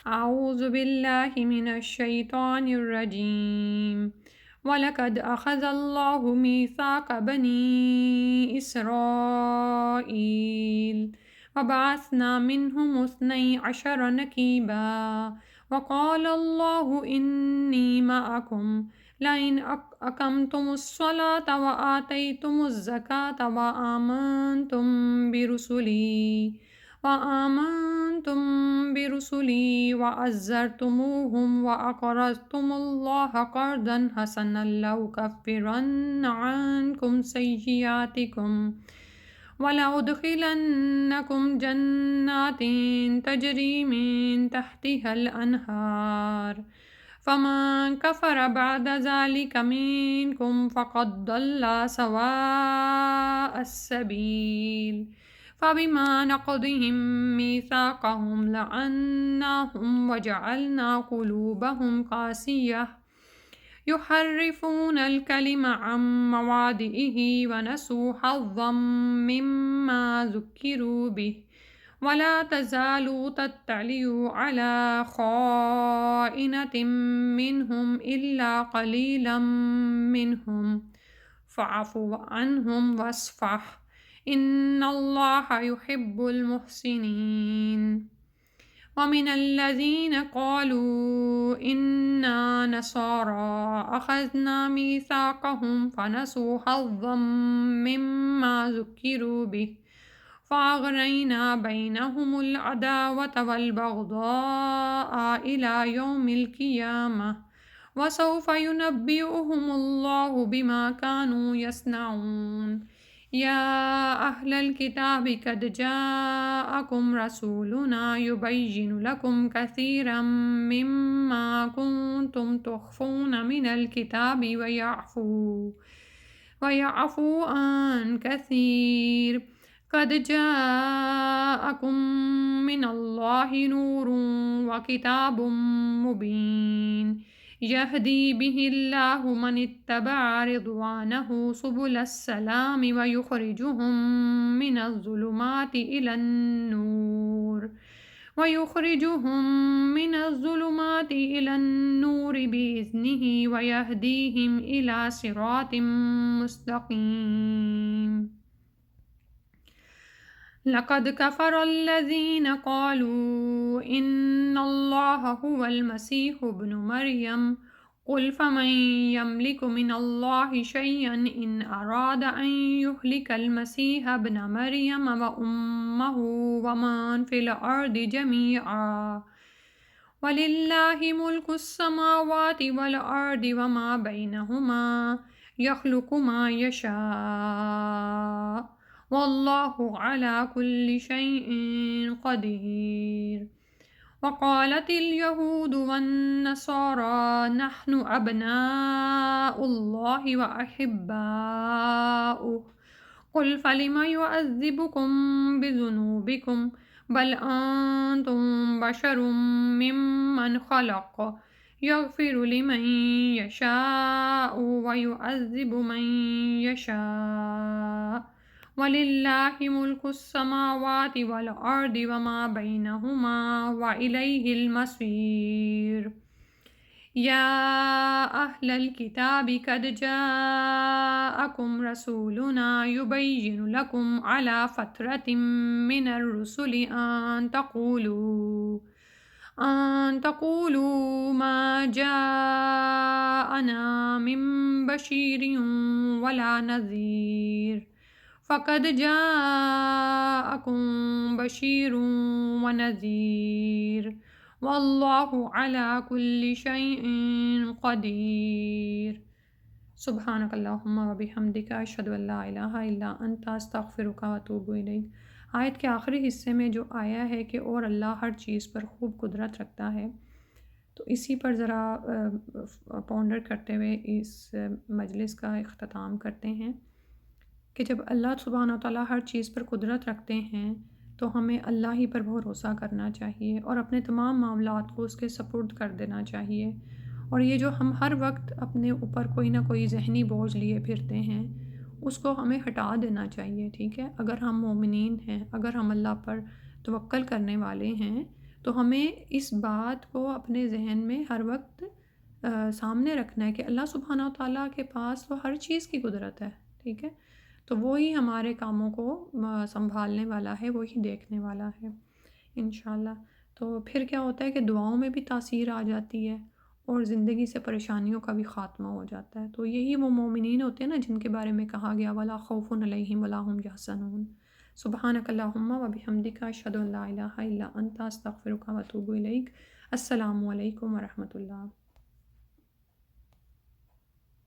أعوذ بالله من الشيطان الرجيم ولقد أخذ الله ميثاق بني إسرائيل وبعثنا منهم 12 نقيبا وقال الله إني معكم لئن أقمتم الصلاة وآتيتم الزكاة وآمنتم برسلي وعزرتموهم وأقرضتم الله قرضا حسنا لأكفرن عنكم سيئاتكم ولأدخلنكم جنات تجري من تحتها الأنهار فمن كفر بعد ذلك منكم فقد ضل سواء السبيل فبما نقضهم ميثاقهم لعناهم وجعلنا قلوبهم قاسية يحرفون الكلم عن مواضعه ونسوا حظا مما ذكروا به ولا تزال تطلع على خائنة منهم إلا قليلا منهم فاعف عنهم واصفح إن الله يحب المحسنين ومن الذين قالوا إنا نصارى أخذنا ميثاقهم فنسوا حظا مما ذكروا به فأغرينا بينهم العداوة والبغضاء إلى يوم القيامة وسوف ينبئهم الله بما كانوا يصنعون يا أهل الكتاب قد جاءكم رسولنا يبين لكم كثيرا مما كنتم تخفون من الكتاب ويعفو عن كثير قد جاءكم من الله نور وكتاب مبين يهدي به الله من اتبع رضوانه سبل السلام ويخرجهم من الظلمات إلى النور بإذنه ويهديهم إلى صراط مستقيم لقد كفر الذين قالوا إن الله هو المسيح ابن مريم قل فمن يملك من الله شيئا إن أراد أن يهلك المسيح ابن مريم وأمه ومن في الأرض جميعا ولله ملك السماوات والأرض وما بينهما يخلق ما يشاء والله على كل شيء قدير وقالت اليهود والنصارى نحن أبناء الله وأحباؤه قل فلم يعذبكم بذنوبكم بل أنتم بشر ممن خلق يغفر لمن يشاء ويعذب من يشاء ولله ملك السماوات والأرض وما بينهما وإليه المصير يا أهل الكتاب قد جاءكم رسولنا يبين لكم على فترة من الرسل أن تقولوا ما جاءنا من بشير ولا نذير فقد جاءكم بشير ونذير والله على كل شيء قدير سبحانك اللهم وبحمدك أشهد أن لا إله إلا أنت أستغفرك وأتوب إليك۔ آیت کے آخری حصے میں جو آیا ہے کہ اور اللہ ہر چیز پر خوب قدرت رکھتا ہے، تو اسی پر ذرا پونڈر کرتے ہوئے اس مجلس کا اختتام کرتے ہیں کہ جب اللہ سبحانہ وتعالیٰ ہر چیز پر قدرت رکھتے ہیں تو ہمیں اللہ ہی پر بھروسہ کرنا چاہیے اور اپنے تمام معاملات کو اس کے سپرد کر دینا چاہیے۔ اور یہ جو ہم ہر وقت اپنے اوپر کوئی نہ کوئی ذہنی بوجھ لیے پھرتے ہیں اس کو ہمیں ہٹا دینا چاہیے، ٹھیک ہے؟ اگر ہم مومنین ہیں، اگر ہم اللہ پر توکل کرنے والے ہیں تو ہمیں اس بات کو اپنے ذہن میں ہر وقت سامنے رکھنا ہے کہ اللہ سبحانہ و تعالیٰ کے پاس تو ہر چیز کی قدرت ہے، ٹھیک ہے؟ تو وہی ہمارے کاموں کو سنبھالنے والا ہے، وہی دیکھنے والا ہے انشاءاللہ۔ تو پھر کیا ہوتا ہے کہ دعاؤں میں بھی تاثیر آ جاتی ہے اور زندگی سے پریشانیوں کا بھی خاتمہ ہو جاتا ہے۔ تو یہی وہ مومنین ہوتے ہیں نا جن کے بارے میں کہا گیا وَلَا خَوْفٌ عَلَيْهِمْ وَلَا هُمْ يَحْزَنُونَ۔ سبحانک اللہم و بحمدک اشہد ان لا الہ الا انت استغفرک و اتوب الیک۔ السلام علیکم ورحمۃ اللہ۔